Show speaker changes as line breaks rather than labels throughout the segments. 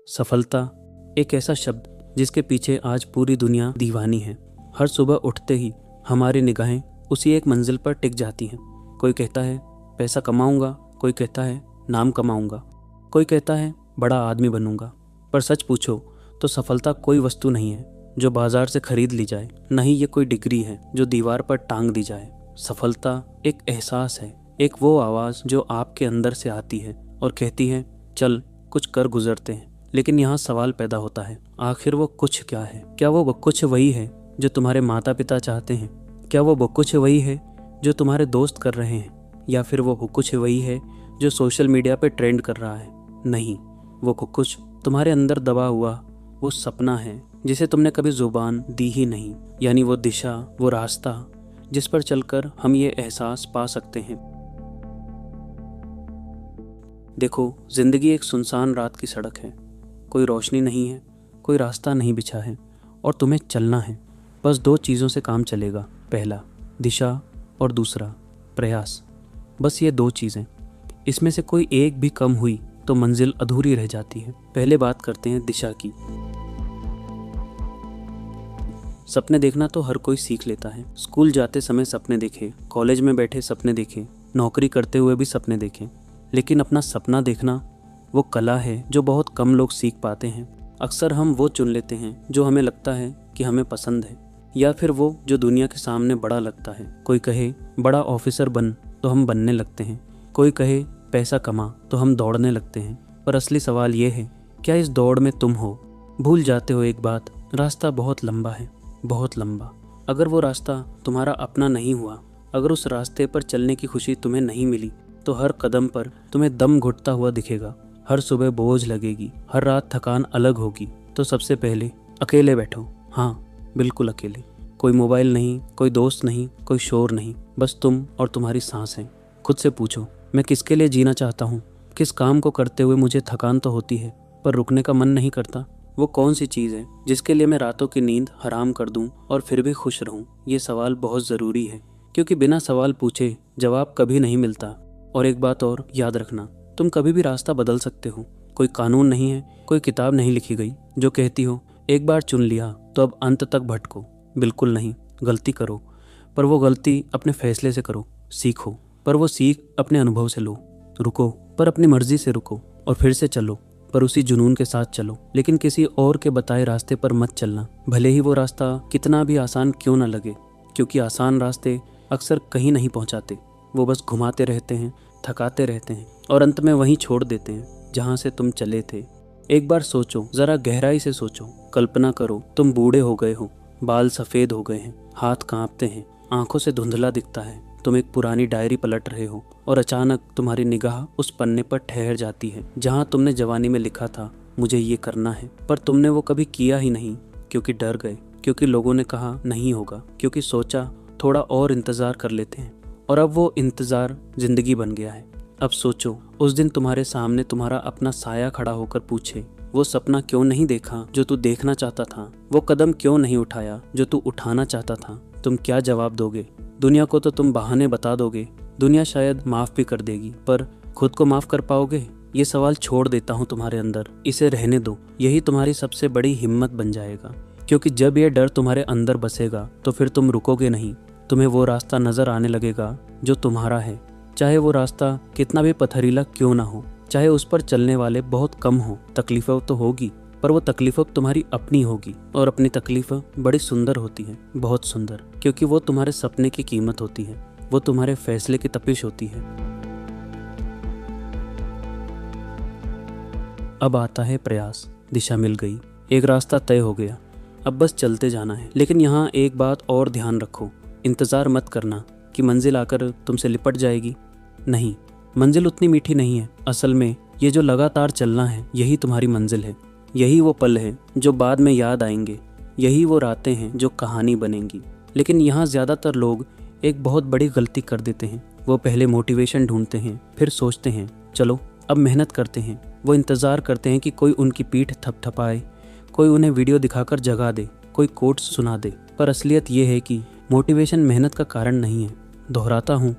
सफलता एक ऐसा शब्द जिसके पीछे आज पूरी दुनिया दीवानी है। हर सुबह उठते ही हमारी निगाहें उसी एक मंजिल पर टिक जाती हैं। कोई कहता है पैसा कमाऊंगा, कोई कहता है नाम कमाऊंगा, कोई कहता है बड़ा आदमी बनूंगा। पर सच पूछो तो सफलता कोई वस्तु नहीं है जो बाजार से खरीद ली जाए, न ही ये कोई डिग्री है जो दीवार पर टांग दी जाए। सफलता एक एहसास है, एक वो आवाज़ जो आपके अंदर से आती है और कहती है चल कुछ कर गुजरते हैं। लेकिन यहाँ सवाल पैदा होता है, आखिर वो कुछ क्या है? क्या वो कुछ वही है जो तुम्हारे माता पिता चाहते हैं? क्या वो कुछ वही है जो तुम्हारे दोस्त कर रहे हैं? या फिर वो कुछ वही है जो सोशल मीडिया पे ट्रेंड कर रहा है? नहीं, वो कुछ तुम्हारे अंदर दबा हुआ वो सपना है जिसे तुमने कभी जुबान दी ही नहीं। यानी वो दिशा, वो रास्ता जिस पर चलकर हम ये एहसास पा सकते हैं। देखो, जिंदगी एक सुनसान रात की सड़क है। कोई रोशनी नहीं है, कोई रास्ता नहीं बिछा है और तुम्हें चलना है। बस दो चीज़ों से काम चलेगा, पहला दिशा और दूसरा प्रयास। बस ये दो चीज़ें, इसमें से कोई एक भी कम हुई तो मंजिल अधूरी रह जाती है। पहले बात करते हैं दिशा की। सपने देखना तो हर कोई सीख लेता है। स्कूल जाते समय सपने देखे, कॉलेज में बैठे सपने देखे, नौकरी करते हुए भी सपने देखे। लेकिन अपना सपना देखना वो कला है जो बहुत कम लोग सीख पाते हैं। अक्सर हम वो चुन लेते हैं जो हमें लगता है कि हमें पसंद है, या फिर वो जो दुनिया के सामने बड़ा लगता है। कोई कहे बड़ा ऑफिसर बन तो हम बनने लगते हैं, कोई कहे पैसा कमा तो हम दौड़ने लगते हैं। पर असली सवाल ये है, क्या इस दौड़ में तुम हो? भूल जाते हो एक बात, रास्ता बहुत लंबा है, बहुत लंबा। अगर वो रास्ता तुम्हारा अपना नहीं हुआ, अगर उस रास्ते पर चलने की खुशी तुम्हें नहीं मिली, तो हर कदम पर तुम्हें दम घुटता हुआ दिखेगा। हर सुबह बोझ लगेगी, हर रात थकान अलग होगी। तो सबसे पहले अकेले बैठो। हाँ, बिल्कुल अकेले। कोई मोबाइल नहीं, कोई दोस्त नहीं, कोई शोर नहीं, बस तुम और तुम्हारी सांसें। खुद से पूछो, मैं किसके लिए जीना चाहता हूँ? किस काम को करते हुए मुझे थकान तो होती है पर रुकने का मन नहीं करता? वो कौन सी चीज़ है जिसके लिए मैं रातों की नींद हराम कर दूं और फिर भी खुश रहूं? ये सवाल बहुत ज़रूरी है, क्योंकि बिना सवाल पूछे जवाब कभी नहीं मिलता। और एक बात और याद रखना, तुम कभी भी रास्ता बदल सकते हो। कोई कानून नहीं है, कोई किताब नहीं लिखी गई जो कहती हो एक बार चुन लिया तो अब अंत तक भटको। बिल्कुल नहीं, गलती करो, पर वो गलती अपने फैसले से करो। सीखो, पर वो सीख अपने अनुभव से लो। रुको, पर अपनी मर्जी से रुको। और फिर से चलो, पर उसी जुनून के साथ चलो। लेकिन किसी और के बताए रास्ते पर मत चलना, भले ही वो रास्ता कितना भी आसान क्यों ना लगे, क्योंकि आसान रास्ते अक्सर कहीं नहीं पहुंचाते। वो बस घुमाते रहते हैं, थकाते रहते हैं और अंत में वहीं छोड़ देते हैं जहाँ से तुम चले थे। एक बार सोचो, ज़रा गहराई से सोचो। कल्पना करो तुम बूढ़े हो गए हो, बाल सफ़ेद हो गए हैं, हाथ कांपते हैं, आंखों से धुंधला दिखता है। तुम एक पुरानी डायरी पलट रहे हो और अचानक तुम्हारी निगाह उस पन्ने पर ठहर जाती है जहाँ तुमने जवानी में लिखा था मुझे ये करना है। पर तुमने वो कभी किया ही नहीं, क्योंकि डर गए, क्योंकि लोगों ने कहा नहीं होगा, क्योंकि सोचा थोड़ा और इंतज़ार कर लेते हैं। और अब वो इंतज़ार ज़िंदगी बन गया है। अब सोचो, उस दिन तुम्हारे सामने तुम्हारा अपना साया खड़ा होकर पूछे वो सपना क्यों नहीं देखा जो तू देखना चाहता था? वो कदम क्यों नहीं उठाया जो तू उठाना चाहता था? तुम क्या जवाब दोगे? दुनिया को तो तुम बहाने बता दोगे, दुनिया शायद माफ़ भी कर देगी, पर खुद को माफ़ कर पाओगे? ये सवाल छोड़ देता हूँ तुम्हारे अंदर, इसे रहने दो। यही तुम्हारी सबसे बड़ी हिम्मत बन जाएगा, क्योंकि जब ये डर तुम्हारे अंदर बसेगा तो फिर तुम रुकोगे नहीं। तुम्हें वो रास्ता नज़र आने लगेगा जो तुम्हारा है, चाहे वो रास्ता कितना भी पथरीला क्यों ना हो, चाहे उस पर चलने वाले बहुत कम हो। तकलीफ़ें तो होगी, पर वो तकलीफ़ें तुम्हारी अपनी होगी। और अपनी तकलीफ़ें बड़ी सुंदर होती हैं, बहुत सुंदर, क्योंकि वो तुम्हारे सपने की कीमत होती है, वो तुम्हारे फैसले की तपिश होती है। अब आता है प्रयास। दिशा मिल गई, एक रास्ता तय हो गया, अब बस चलते जाना है। लेकिन यहाँ एक बात और ध्यान रखो, इंतज़ार मत करना कि मंजिल आकर तुमसे लिपट जाएगी। नहीं, मंजिल उतनी मीठी नहीं है। असल में ये जो लगातार चलना है यही तुम्हारी मंजिल है। यही वो पल है जो बाद में याद आएंगे, यही वो रातें हैं जो कहानी बनेंगी। लेकिन यहाँ ज़्यादातर लोग एक बहुत बड़ी गलती कर देते हैं। वो पहले मोटिवेशन ढूंढते हैं, फिर सोचते हैं चलो अब मेहनत करते हैं। वो इंतज़ार करते हैं कि कोई उनकी पीठ थपथपाए, कोई उन्हें वीडियो दिखाकर जगा दे, कोई कोट्स सुना दे। पर असलियत ये है कि मोटिवेशन मेहनत का कारण नहीं है। दोहराता हूँ,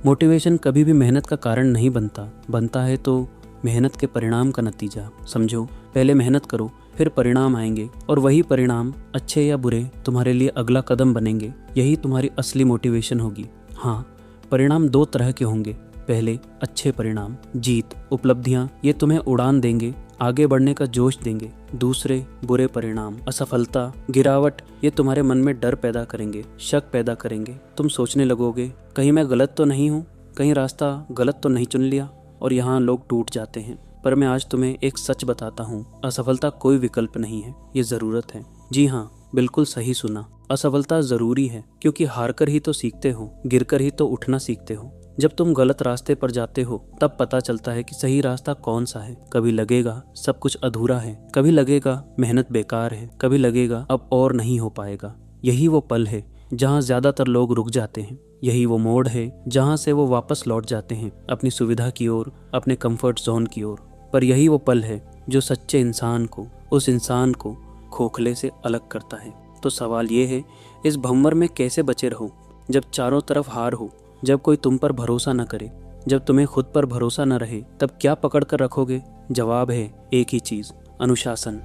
मोटिवेशन कभी भी मेहनत का कारण नहीं बनता है तो मेहनत के परिणाम का नतीजा। समझो, पहले मेहनत करो, फिर परिणाम आएंगे और वही परिणाम अच्छे या बुरे तुम्हारे लिए अगला कदम बनेंगे। यही तुम्हारी असली मोटिवेशन होगी। हाँ, परिणाम 2 तरह के होंगे। पहले अच्छे परिणाम, जीत, उपलब्धियाँ, ये तुम्हें उड़ान देंगे, आगे बढ़ने का जोश देंगे। दूसरे बुरे परिणाम, असफलता, गिरावट, ये तुम्हारे मन में डर पैदा करेंगे, शक पैदा करेंगे। तुम सोचने लगोगे कहीं मैं गलत तो नहीं हूँ, कहीं रास्ता गलत तो नहीं चुन लिया, और यहाँ लोग टूट जाते हैं। पर मैं आज तुम्हें एक सच बताता हूँ, असफलता कोई विकल्प नहीं है, ये ज़रूरत है। जी हाँ, बिल्कुल सही सुना, असफलता ज़रूरी है, क्योंकि हार कर ही तो सीखते हो, गिर कर ही तो उठना सीखते हो। जब तुम गलत रास्ते पर जाते हो तब पता चलता है कि सही रास्ता कौन सा है। कभी लगेगा सब कुछ अधूरा है, कभी लगेगा मेहनत बेकार है, कभी लगेगा अब और नहीं हो पाएगा। यही वो पल है जहाँ ज़्यादातर लोग रुक जाते हैं। यही वो मोड़ है जहाँ से वो वापस लौट जाते हैं अपनी सुविधा की ओर, अपने कंफर्ट जोन की ओर। पर यही वो पल है जो सच्चे इंसान को, उस इंसान को खोखले से अलग करता है। तो सवाल ये है, इस भंवर में कैसे बचे रहो जब चारों तरफ हार हो, जब कोई तुम पर भरोसा न करे, जब तुम्हें खुद पर भरोसा न रहे, तब क्या पकड़ कर रखोगे? जवाब है एक ही चीज़, अनुशासन।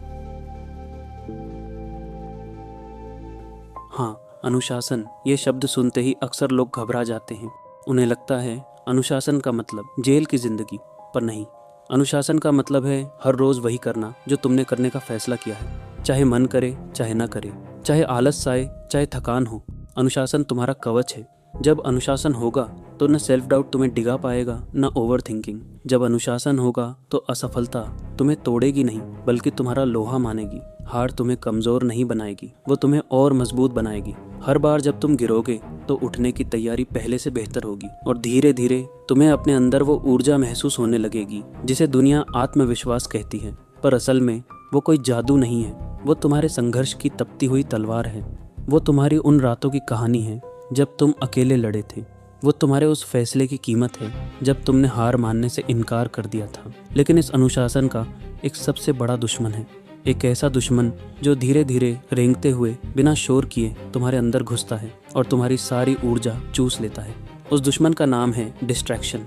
हाँ, अनुशासन, ये शब्द सुनते ही अक्सर लोग घबरा जाते हैं। उन्हें लगता है अनुशासन का मतलब जेल की जिंदगी, पर नहीं। अनुशासन का मतलब है हर रोज़ वही करना जो तुमने करने का फैसला किया है, चाहे मन करे चाहे ना करे, चाहे आलस आए चाहे थकान हो। अनुशासन तुम्हारा कवच है। जब अनुशासन होगा तो न सेल्फ डाउट तुम्हें डिगा पाएगा, न ओवर थिंकिंग। जब अनुशासन होगा तो असफलता तुम्हें तोड़ेगी नहीं, बल्कि तुम्हारा लोहा मानेगी। हार तुम्हें कमज़ोर नहीं बनाएगी, वो तुम्हें और मजबूत बनाएगी। हर बार जब तुम गिरोगे तो उठने की तैयारी पहले से बेहतर होगी, और धीरे धीरे तुम्हें अपने अंदर वो ऊर्जा महसूस होने लगेगी जिसे दुनिया आत्मविश्वास कहती है। पर असल में वो कोई जादू नहीं है, वो तुम्हारे संघर्ष की तपती हुई तलवार है। वो तुम्हारी उन रातों की कहानी है जब तुम अकेले लड़े थे। वो तुम्हारे उस फैसले की कीमत है जब तुमने हार मानने से इनकार कर दिया था। लेकिन इस अनुशासन का एक सबसे बड़ा दुश्मन है, एक ऐसा दुश्मन जो धीरे धीरे रेंगते हुए बिना शोर किए तुम्हारे अंदर घुसता है और तुम्हारी सारी ऊर्जा चूस लेता है। उस दुश्मन का नाम है डिस्ट्रैक्शन।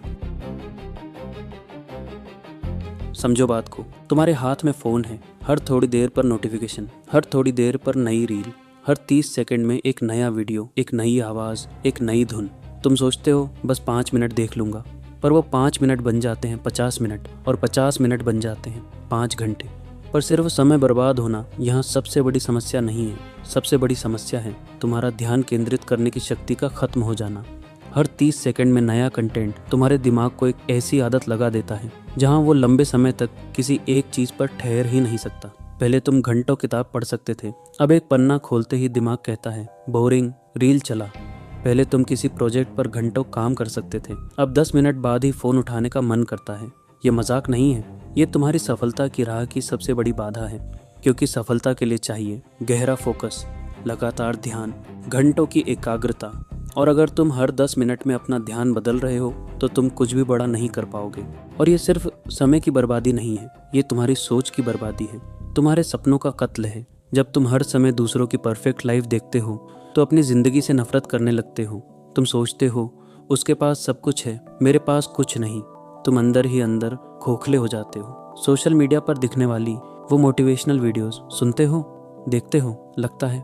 समझो बात को, तुम्हारे हाथ में फ़ोन है, हर थोड़ी देर पर नोटिफिकेशन, हर थोड़ी देर पर नई रील, हर 30 सेकंड में एक नया वीडियो, एक नई आवाज़, एक नई धुन। तुम सोचते हो बस 5 मिनट देख लूँगा, पर वो 5 मिनट बन जाते हैं 50 मिनट, और 50 मिनट बन जाते हैं 5 घंटे। पर सिर्फ समय बर्बाद होना यहाँ सबसे बड़ी समस्या नहीं है। सबसे बड़ी समस्या है तुम्हारा ध्यान केंद्रित करने की शक्ति का ख़त्म हो जाना। हर 30 सेकंड में नया कंटेंट तुम्हारे दिमाग को एक ऐसी आदत लगा देता है जहाँ वो लंबे समय तक किसी एक चीज़ पर ठहर ही नहीं सकता। पहले तुम घंटों किताब पढ़ सकते थे, अब एक पन्ना खोलते ही दिमाग कहता है बोरिंग, रील चला। पहले तुम किसी प्रोजेक्ट पर घंटों काम कर सकते थे, अब 10 मिनट बाद ही फ़ोन उठाने का मन करता है। ये मजाक नहीं है, ये तुम्हारी सफलता की राह की सबसे बड़ी बाधा है। क्योंकि सफलता के लिए चाहिए गहरा फोकस, लगातार ध्यान, घंटों की एकाग्रता। और अगर तुम हर 10 मिनट में अपना ध्यान बदल रहे हो तो तुम कुछ भी बड़ा नहीं कर पाओगे। और ये सिर्फ समय की बर्बादी नहीं है, ये तुम्हारी सोच की बर्बादी है, तुम्हारे सपनों का कत्ल है। जब तुम हर समय दूसरों की परफेक्ट लाइफ देखते हो तो अपनी ज़िंदगी से नफरत करने लगते हो। तुम सोचते हो उसके पास सब कुछ है, मेरे पास कुछ नहीं। तुम अंदर ही अंदर खोखले हो जाते हो। सोशल मीडिया पर दिखने वाली वो मोटिवेशनल वीडियोस सुनते हो, देखते हो, लगता है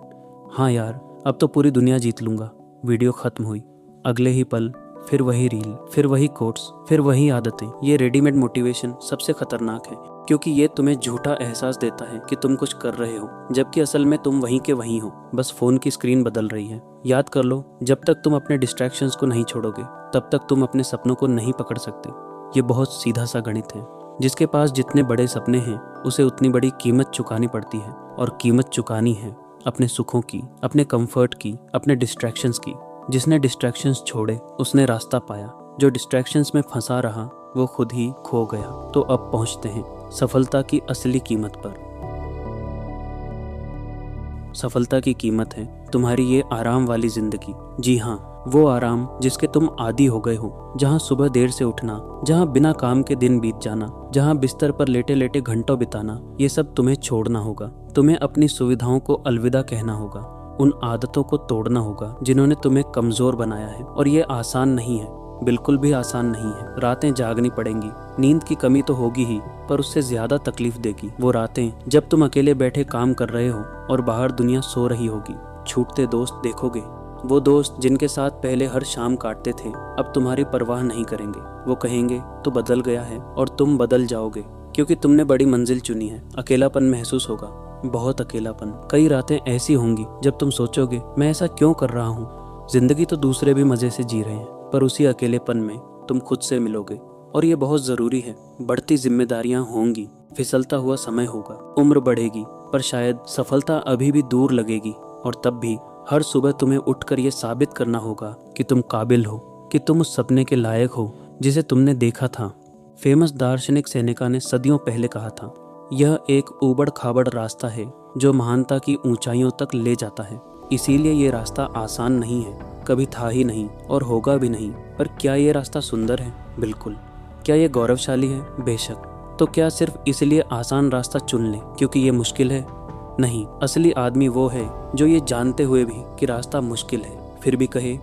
हाँ यार अब तो पूरी दुनिया जीत लूँगा। वीडियो ख़त्म हुई, अगले ही पल फिर वही रील, फिर वही कोट्स, फिर वही आदतें। ये रेडीमेड मोटिवेशन सबसे खतरनाक है, क्योंकि ये तुम्हें झूठा एहसास देता है कि तुम कुछ कर रहे हो, जबकि असल में तुम वहीं के वहीं हो, बस फ़ोन की स्क्रीन बदल रही है। याद कर लो, जब तक तुम अपने डिस्ट्रैक्शंस को नहीं छोड़ोगे तब तक तुम अपने सपनों को नहीं पकड़ सकते। ये बहुत सीधा सा गणित है। जिसके पास जितने बड़े सपने हैं उसे उतनी बड़ी कीमत चुकानी पड़ती है, और कीमत चुकानी है अपने सुखों की, अपने कंफर्ट की, अपने डिस्ट्रैक्शंस की। जिसने डिस्ट्रैक्शंस छोड़े उसने रास्ता पाया, जो डिस्ट्रैक्शंस में फंसा रहा वो खुद ही खो गया। तो अब पहुंचते हैं सफलता की असली कीमत पर। सफलता की कीमत है तुम्हारी ये आराम वाली जिंदगी। जी हाँ, वो आराम जिसके तुम आदी हो गए हो, जहाँ सुबह देर से उठना, जहाँ बिना काम के दिन बीत जाना, जहाँ बिस्तर पर लेटे लेटे घंटों बिताना। ये सब तुम्हें छोड़ना होगा। तुम्हें अपनी सुविधाओं को अलविदा कहना होगा, उन आदतों को तोड़ना होगा जिन्होंने तुम्हें कमज़ोर बनाया है। और ये आसान नहीं है, बिल्कुल भी आसान नहीं है। रातें जागनी पड़ेंगी, नींद की कमी तो होगी ही, पर उससे ज्यादा तकलीफ देगी वो रातें जब तुम अकेले बैठे काम कर रहे हो और बाहर दुनिया सो रही होगी। छूटते दोस्त देखोगे, वो दोस्त जिनके साथ पहले हर शाम काटते थे अब तुम्हारी परवाह नहीं करेंगे। वो कहेंगे तो बदल गया है, और तुम बदल जाओगे क्योंकि तुमने बड़ी मंजिल चुनी है। अकेलापन महसूस होगा, बहुत अकेलापन। कई रातें ऐसी होंगी जब तुम सोचोगे मैं ऐसा क्यों कर रहा हूँ। जिंदगी तो दूसरे भी मजे से जी रहे हैं, पर उसी अकेलेपन में तुम खुद से मिलोगे, और ये बहुत जरूरी है। बढ़ती जिम्मेदारियां होंगी, फिसलता हुआ समय होगा, उम्र बढ़ेगी, पर शायद सफलता अभी भी दूर लगेगी। और तब भी हर सुबह तुम्हें उठकर ये साबित करना होगा कि तुम काबिल हो, कि तुम उस सपने के लायक हो जिसे तुमने देखा था। फेमस दार्शनिक सेनेका ने सदियों पहले कहा था, यह एक ऊबड़ खाबड़ रास्ता है जो महानता की ऊंचाइयों तक ले जाता है। इसीलिए ये रास्ता आसान नहीं है, कभी था ही नहीं और होगा भी नहीं। पर क्या ये रास्ता सुंदर है? बिल्कुल। क्या ये गौरवशाली है? बेशक। तो क्या सिर्फ इसलिए आसान रास्ता चुन लें क्योंकि ये मुश्किल है? नहीं, असली आदमी वो है जो ये जानते हुए भी कि रास्ता मुश्किल है फिर भी कहे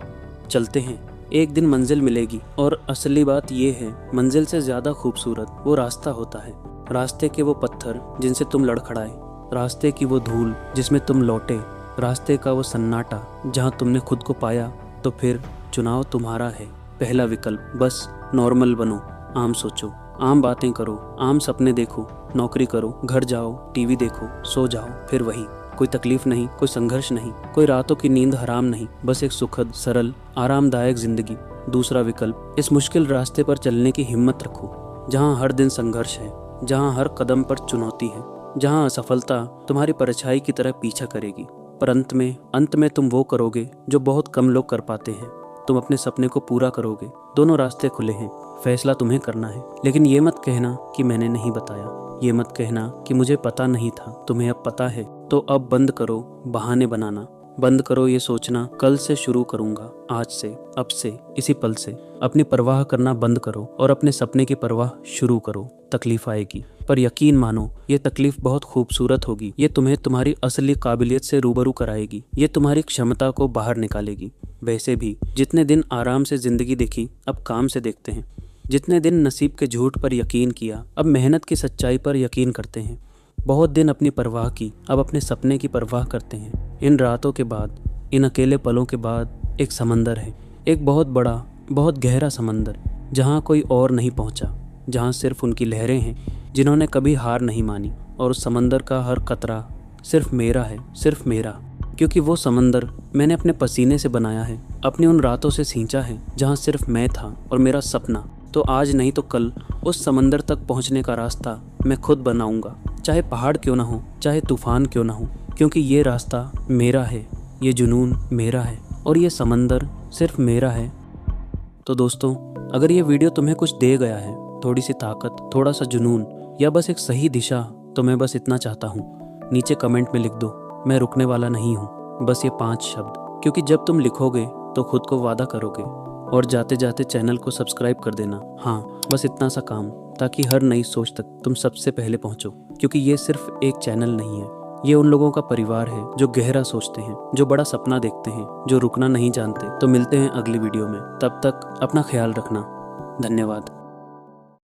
चलते हैं, एक दिन मंजिल मिलेगी। और असली बात ये है, मंजिल से ज्यादा खूबसूरत वो रास्ता होता है। रास्ते के वो पत्थर जिनसे तुम लड़खड़ाए, रास्ते की वो धूल जिसमें तुम लौटे, रास्ते का वो सन्नाटा जहाँ तुमने खुद को पाया। तो फिर चुनाव तुम्हारा है। पहला विकल्प, बस नॉर्मल बनो, आम सोचो, आम बातें करो, आम सपने देखो, नौकरी करो, घर जाओ, टीवी देखो, सो जाओ, फिर वही। कोई तकलीफ नहीं, कोई संघर्ष नहीं, कोई रातों की नींद हराम नहीं, बस एक सुखद, सरल, आरामदायक जिंदगी। दूसरा विकल्प, इस मुश्किल रास्ते पर चलने की हिम्मत रखो, जहाँ हर दिन संघर्ष है, जहाँ हर कदम पर चुनौती है, जहाँ असफलता तुम्हारी परछाई की तरह पीछा करेगी। पर अंत में तुम वो करोगे जो बहुत कम लोग कर पाते हैं। तुम अपने सपने को पूरा करोगे। दोनों रास्ते खुले हैं, फैसला तुम्हें करना है। लेकिन ये मत कहना कि मैंने नहीं बताया, ये मत कहना कि मुझे पता नहीं था। तुम्हें अब पता है, तो अब बंद करो बहाने बनाना, बंद करो ये सोचना कल से शुरू करूंगा, आज से, अब से, इसी पल से। अपनी परवाह करना बंद करो और अपने सपने की परवाह शुरू करो। तकलीफ आएगी, पर यकीन मानो ये तकलीफ बहुत खूबसूरत होगी। ये तुम्हें तुम्हारी असली काबिलियत से रूबरू कराएगी, ये तुम्हारी क्षमता को बाहर निकालेगी। वैसे भी जितने दिन आराम से जिंदगी देखी अब काम से देखते हैं, जितने दिन नसीब के झूठ पर यकीन किया अब मेहनत की सच्चाई पर यकीन करते हैं, बहुत दिन अपनी परवाह की अब अपने सपने की परवाह करते हैं। इन रातों के बाद, इन अकेले पलों के बाद एक समंदर है, एक बहुत बड़ा, बहुत गहरा समंदर, जहाँ कोई और नहीं पहुँचा, जहाँ सिर्फ उनकी लहरें हैं जिन्होंने कभी हार नहीं मानी। और उस समंदर का हर कतरा सिर्फ मेरा है, सिर्फ मेरा, क्योंकि वो समंदर मैंने अपने पसीने से बनाया है, अपनी उन रातों से सींचा है जहाँ सिर्फ मैं था और मेरा सपना। तो आज नहीं तो कल उस समंदर तक पहुँचने का रास्ता मैं खुद बनाऊंगा, चाहे पहाड़ क्यों ना हो, चाहे तूफान क्यों ना हो, क्योंकि ये रास्ता मेरा है, ये जुनून मेरा है और ये समंदर सिर्फ मेरा है। तो दोस्तों, अगर ये वीडियो तुम्हें कुछ दे गया है, थोड़ी सी ताकत, थोड़ा सा जुनून, या बस एक सही दिशा, तो मैं बस इतना चाहता हूँ, नीचे कमेंट में लिख दो, मैं रुकने वाला नहीं हूँ। बस ये 5 शब्द, क्योंकि जब तुम लिखोगे तो खुद को वादा करोगे। और जाते जाते चैनल को सब्सक्राइब कर देना। हाँ, बस इतना सा काम, ताकि हर नई सोच तक तुम सबसे पहले पहुँचो। क्योंकि ये सिर्फ एक चैनल नहीं है, ये उन लोगों का परिवार है जो गहरा सोचते हैं, जो बड़ा सपना देखते हैं, जो रुकना नहीं जानते। तो मिलते हैं अगली वीडियो में, तब तक अपना ख्याल रखना। धन्यवाद।